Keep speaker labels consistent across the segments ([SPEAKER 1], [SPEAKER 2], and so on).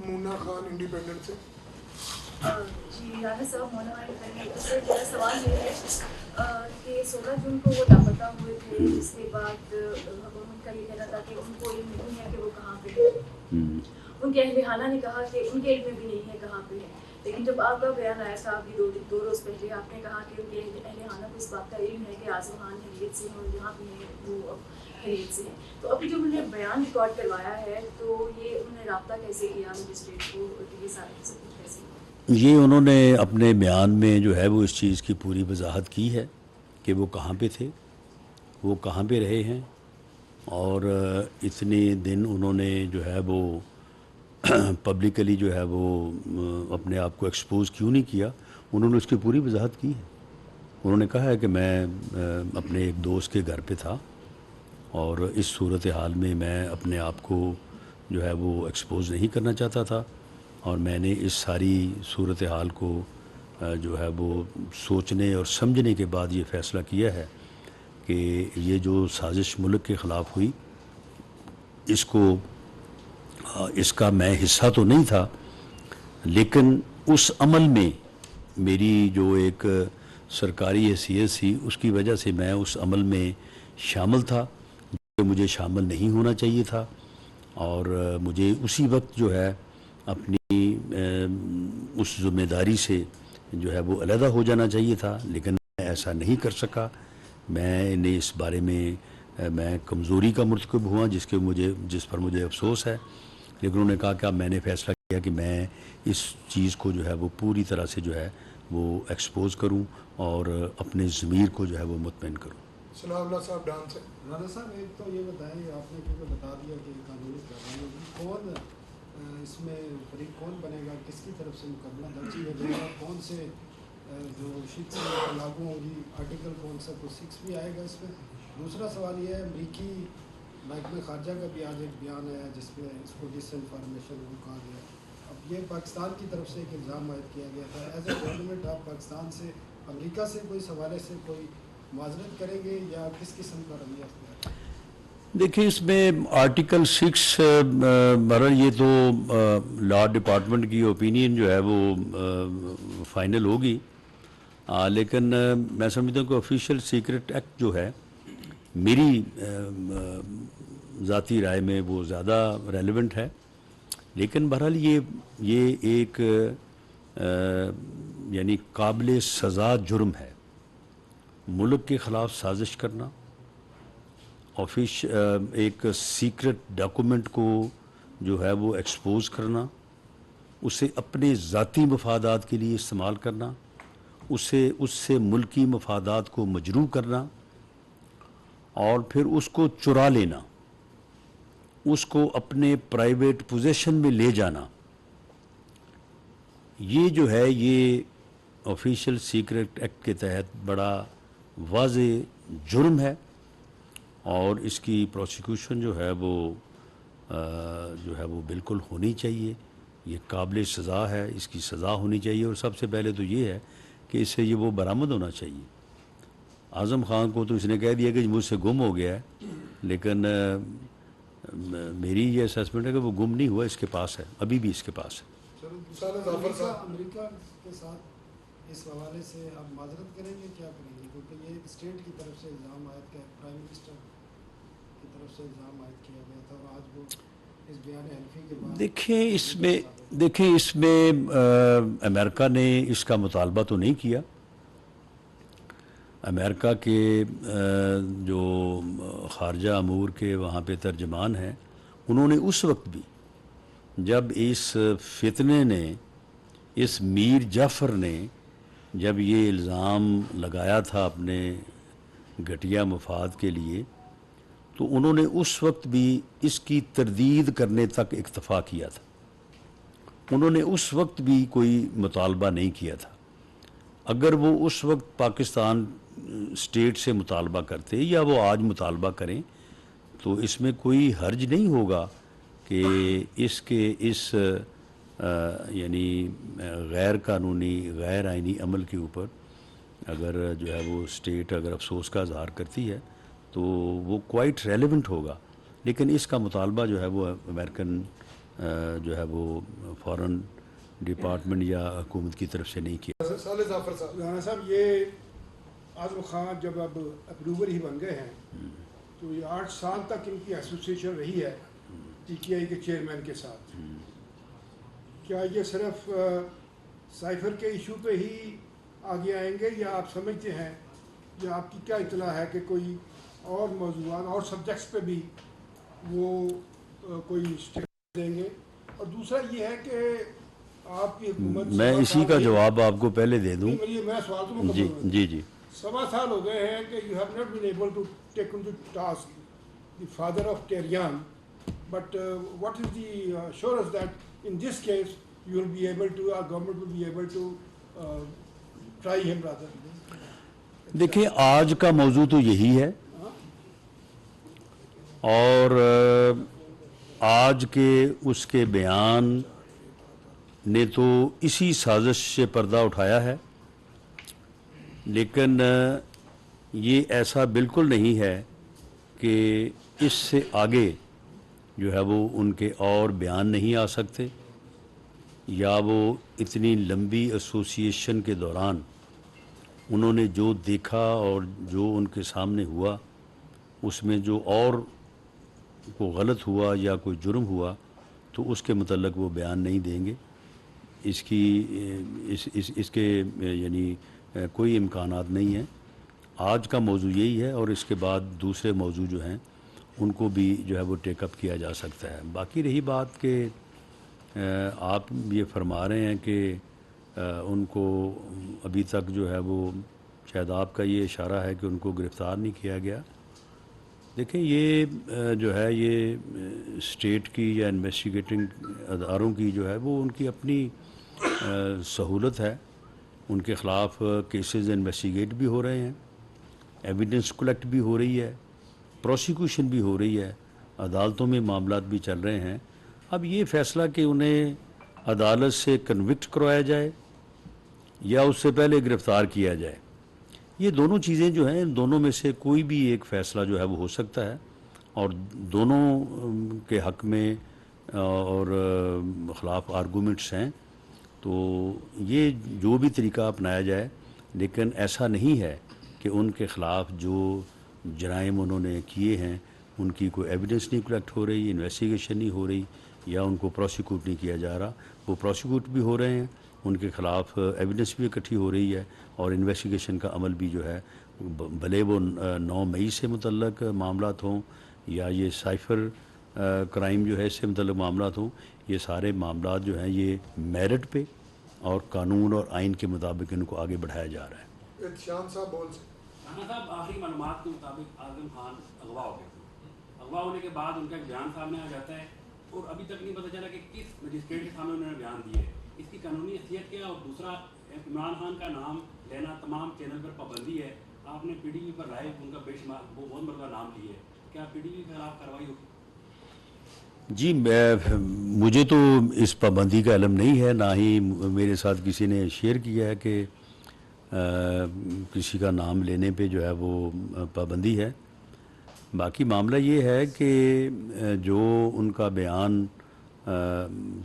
[SPEAKER 1] مونا Khan independent سے.
[SPEAKER 2] جی رانا صاحب، مونا Khan independent سے میرا سوال یہ ہے کہ 16 جون کو وہ لاپتہ ہوئے تھے، جس کے بعد حکومت کا یہ کہنا تھا کہ ان کو علم نہیں ہے کہ وہ کہاں پہ ہے. ان کے اہل خانہ نے کہا کہ ان کے علم میں بھی نہیں ہے کہاں پہ ہے، لیکن جب آپ کا بیان آیا تھا ابھی دو روز پہلے، آپ نے کہا کہ ان کے اہل خانہ کو اس بات کا علم ہے کہ اعظم خان خیریت سے ہیں اور جہاں بھی ہیں وہ خیریت سے ہیں. تو ابھی جو انہوں نے بیان ریکارڈ کروایا ہے تو یہ انہوں نے رابطہ کیسے کیا مجسٹریٹ کو، یہ سارے سب کچھ کیسے کیا؟
[SPEAKER 3] یہ انہوں نے اپنے بیان میں جو ہے وہ اس چیز کی پوری وضاحت کی ہے کہ وہ کہاں پہ تھے، وہ کہاں پہ رہے ہیں، اور اتنے دن انہوں نے جو ہے وہ پبلکلی جو ہے وہ اپنے آپ کو ایکسپوز کیوں نہیں کیا. انہوں نے اس کی پوری وضاحت کی ہے. انہوں نے کہا ہے کہ میں اپنے ایک دوست کے گھر پہ تھا اور اس صورتحال میں میں اپنے آپ کو جو ہے وہ ایکسپوز نہیں کرنا چاہتا تھا، اور میں نے اس ساری صورتحال کو جو ہے وہ سوچنے اور سمجھنے کے بعد یہ فیصلہ کیا ہے کہ یہ جو سازش ملک کے خلاف ہوئی اس کا میں حصہ تو نہیں تھا، لیکن اس عمل میں میری جو ایک سرکاری حیثیت تھی اس کی وجہ سے میں اس عمل میں شامل تھا جو مجھے شامل نہیں ہونا چاہیے تھا، اور مجھے اسی وقت جو ہے اپنی اس ذمہ داری سے جو ہے وہ علیحدہ ہو جانا چاہیے تھا، لیکن میں ایسا نہیں کر سکا. میں نے اس بارے میں میں کمزوری کا مرتکب ہوا جس پر مجھے افسوس ہے، لیکن انہوں نے کہا کہ اب میں نے فیصلہ کیا کہ میں اس چیز کو جو ہے وہ پوری طرح سے جو ہے وہ ایکسپوز کروں اور اپنے ضمیر کو جو ہے وہ مطمئن کروں.
[SPEAKER 1] ثناء اللہ صاحب ڈان سے.
[SPEAKER 4] رانا صاحب ایک تو یہ بتائیں، آپ نے کیونکہ بتا دیا کہ قانونی کارروائی ہوگی، کون اس میں فریق کون بنے گا، کس کی طرف سے مقدمہ درج کیا جائے گا، کون سے جو شکس لاگو ہوں گی، آرٹیکل کون سا، کوئی 6 بھی آئے گا اس میں. دوسرا سوال یہ ہے، امریکی محکمہ خارجہ کا بھی آج ایک بیان آیا جس پہ اس کو ڈس انفارمیشن کہا گیا. اب یہ پاکستان کی طرف سے ایک الزام عائد کیا گیا تھا. ایز اے گورنمنٹ آپ پاکستان سے، امریکہ سے کوئی اس حوالے سے کوئی معذرت کریں گے یا کس قسم کا رویہ اختیار کریں گے؟
[SPEAKER 3] دیکھیں اس میں آرٹیکل 6 بہرحال یہ تو لا ڈپارٹمنٹ کی اوپینین جو ہے وہ فائنل ہوگی، لیکن میں سمجھتا ہوں کہ آفیشیل سیکرٹ ایکٹ جو ہے میری ذاتی رائے میں وہ زیادہ ریلیونٹ ہے. لیکن بہرحال یہ ایک یعنی قابل سزا جرم ہے ملک کے خلاف سازش کرنا، ایک سیکرٹ ڈاکومنٹ کو جو ہے وہ ایکسپوز کرنا، اسے اپنے ذاتی مفادات کے لیے استعمال کرنا، اس سے ملکی مفادات کو مجروح کرنا، اور پھر اس کو چرا لینا، اس کو اپنے پرائیویٹ پوزیشن میں لے جانا. یہ جو ہے یہ آفیشیل سیکرٹ ایکٹ کے تحت بڑا واضح جرم ہے، اور اس کی پروسیکیوشن جو ہے وہ بالکل ہونی چاہیے. یہ قابل سزا ہے، اس کی سزا ہونی چاہیے، اور سب سے پہلے تو یہ ہے کہ اس سے یہ وہ برآمد ہونا چاہیے. اعظم خان کو تو اس نے کہہ دیا کہ مجھ سے گم ہو گیا ہے، لیکن میری یہ اسیسمنٹ ہے کہ وہ گم نہیں ہوا، اس کے پاس ہے، ابھی بھی اس کے پاس ہے.
[SPEAKER 4] امریکہ کے ساتھ اس حوالے سے آپ معذرت کریں گے، کیا کریں گے؟ کیونکہ یہ اسٹیٹ کی طرف سے الزام عائد کیا، پرائم منسٹر کی طرف سے الزام عائد کیا گیا تھا، اور آج وہ اس بیان حلفی کے بعد
[SPEAKER 3] دیکھیں اس میں امریکہ نے اس کا مطالبہ تو نہیں کیا. امریکہ کے جو خارجہ امور کے وہاں پہ ترجمان ہیں، انہوں نے اس وقت بھی جب اس فتنے نے، اس میر جعفر نے جب یہ الزام لگایا تھا اپنے گھٹیا مفاد کے لیے، تو انہوں نے اس وقت بھی اس کی تردید کرنے تک اکتفا کیا تھا. انہوں نے اس وقت بھی کوئی مطالبہ نہیں کیا تھا. اگر وہ اس وقت پاکستان اسٹیٹ سے مطالبہ کرتے یا وہ آج مطالبہ کریں تو اس میں کوئی حرج نہیں ہوگا کہ اس یعنی غیر قانونی غیر آئینی عمل کے اوپر اگر جو ہے وہ اسٹیٹ اگر افسوس کا اظہار کرتی ہے تو وہ کوائٹ ریلیونٹ ہوگا. لیکن اس کا مطالبہ جو ہے وہ امریکن جو ہے وہ فارن ڈپارٹمنٹ یا حکومت کی طرف سے نہیں کیا۔
[SPEAKER 1] صالح ظافر صاحب،
[SPEAKER 5] رانا صاحب یہ اعظم خان جب اب اپروور ہی بن گئے ہیں تو یہ 8 سال تک ان کی ایسوسیشن رہی ہے پی ٹی آئی کے چیئرمین کے ساتھ، کیا یہ صرف سائفر کے ایشو پہ ہی آگے آئیں گے یا آپ سمجھتے ہیں یا آپ کی کیا اطلاع ہے کہ کوئی اور موضوعات اور سبجیکٹس پہ بھی وہ کوئی اسٹیٹ دیں گے؟ اور دوسرا یہ ہے کہ آپ کی حکومت
[SPEAKER 3] میں اسی کا جواب آپ کو پہلے دے دوں۔
[SPEAKER 5] میں سوال تو
[SPEAKER 3] جی
[SPEAKER 5] مکمل
[SPEAKER 3] جی جی
[SPEAKER 5] 7 سال ہو گئے ہیں کہ you have not been able to take in to task the father of Terian, but what is the assurance that in this case you will be able to our government will be able to try him rather?
[SPEAKER 3] دیکھیں آج کا موضوع تو یہی ہے، اور آج کے اس کے بیان نے تو اسی سازش سے پردہ اٹھایا ہے، لیکن یہ ایسا بالکل نہیں ہے کہ اس سے آگے جو ہے وہ ان کے اور بیان نہیں آ سکتے، یا وہ اتنی لمبی ایسوسیشن کے دوران انہوں نے جو دیکھا اور جو ان کے سامنے ہوا اس میں جو اور کو غلط ہوا یا کوئی جرم ہوا تو اس کے متعلق وہ بیان نہیں دیں گے۔ اس کے یعنی کوئی امکانات نہیں ہیں۔ آج کا موضوع یہی ہے، اور اس کے بعد دوسرے موضوع جو ہیں ان کو بھی جو ہے وہ ٹیک اپ کیا جا سکتا ہے۔ باقی رہی بات کہ آپ یہ فرما رہے ہیں کہ ان کو ابھی تک جو ہے وہ شاید آپ کا یہ اشارہ ہے کہ ان کو گرفتار نہیں کیا گیا۔ دیکھیں یہ جو ہے یہ اسٹیٹ کی یا انویسٹیگیٹنگ اداروں کی جو ہے وہ ان کی اپنی سہولت ہے، ان کے خلاف کیسز انویسٹیگیٹ بھی ہو رہے ہیں، ایویڈنس کلیکٹ بھی ہو رہی ہے، پروسیکیوشن بھی ہو رہی ہے، عدالتوں میں معاملات بھی چل رہے ہیں۔ اب یہ فیصلہ کہ انہیں عدالت سے کنوکٹ کروایا جائے یا اس سے پہلے گرفتار کیا جائے، یہ دونوں چیزیں جو ہیں ان دونوں میں سے کوئی بھی ایک فیصلہ جو ہے وہ ہو سکتا ہے، اور دونوں کے حق میں اور خلاف آرگومنٹس ہیں، تو یہ جو بھی طریقہ اپنایا جائے، لیکن ایسا نہیں ہے کہ ان کے خلاف جو جرائم انہوں نے کیے ہیں ان کی کوئی ایویڈنس نہیں کلیکٹ ہو رہی، انویسٹیگیشن نہیں ہو رہی، یا ان کو پروسیکیوٹ نہیں کیا جا رہا۔ وہ پروسیکیوٹ بھی ہو رہے ہیں، ان کے خلاف ایویڈنس بھی اکٹھی ہو رہی ہے، اور انویسٹیگیشن کا عمل بھی جو ہے بھلے وہ 9 مئی سے متعلق معاملات ہوں یا یہ سائفر کرائم جو ہے اس سے متعلق معاملات ہوں، یہ سارے معاملات جو ہیں یہ میرٹ پہ اور قانون اور آئین کے مطابق ان کو آگے بڑھایا جا رہا ہے۔
[SPEAKER 1] احتشام صاحب بول سے
[SPEAKER 6] رانا صاحب، آخری معلومات کے مطابق اعظم خان اغوا ہو گئے تھے۔ اغوا ہونے کے بعد ان کا ایک بیان سامنے آ جاتا ہے، اور ابھی تک نہیں پتہ چلا کہ کس مجسٹریٹ کے سامنے انہوں نے بیان دیے ہے، اس کی قانونی حیثیت کیا؟ اور دوسرا، عمران خان کا نام لینا تمام چینل پر پابندی ہے، آپ نے پی ڈی وی پر لائیو ان کا بے شمار بہت مرتبہ نام لیے، کیا پی ڈی وی کے خلاف کارروائی ہوگی؟
[SPEAKER 3] جی مجھے تو اس پابندی کا علم نہیں ہے، نہ ہی میرے ساتھ کسی نے شیئر کیا ہے کہ کسی کا نام لینے پہ جو ہے وہ پابندی ہے۔ باقی معاملہ یہ ہے کہ جو ان کا بیان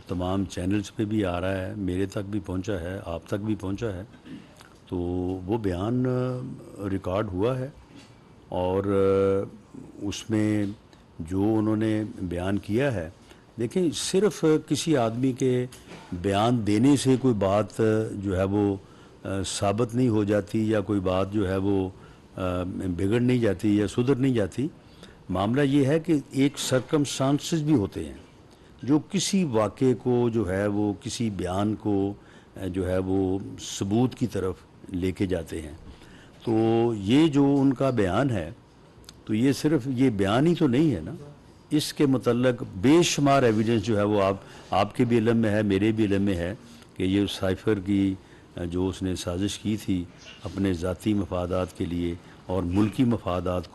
[SPEAKER 3] تمام چینلز پہ بھی آ رہا ہے، میرے تک بھی پہنچا ہے، آپ تک بھی پہنچا ہے، تو وہ بیان ریکارڈ ہوا ہے، اور اس میں جو انہوں نے بیان کیا ہے، دیکھیں صرف کسی آدمی کے بیان دینے سے کوئی بات جو ہے وہ ثابت نہیں ہو جاتی، یا کوئی بات جو ہے وہ بگڑ نہیں جاتی یا سدھر نہیں جاتی۔ معاملہ یہ ہے کہ ایک سرکمسٹانسز بھی ہوتے ہیں جو کسی واقعے کو جو ہے وہ کسی بیان کو جو ہے وہ ثبوت کی طرف لے کے جاتے ہیں۔ تو یہ جو ان کا بیان ہے، تو یہ صرف یہ بیان ہی تو نہیں ہے نا، اس کے متعلق بے شمار ایویڈنس جو ہے وہ آپ کے بھی علم میں ہے، میرے بھی علم میں ہے، کہ یہ سائفر کی جو اس نے سازش کی تھی اپنے ذاتی مفادات کے لیے اور ملکی مفادات کو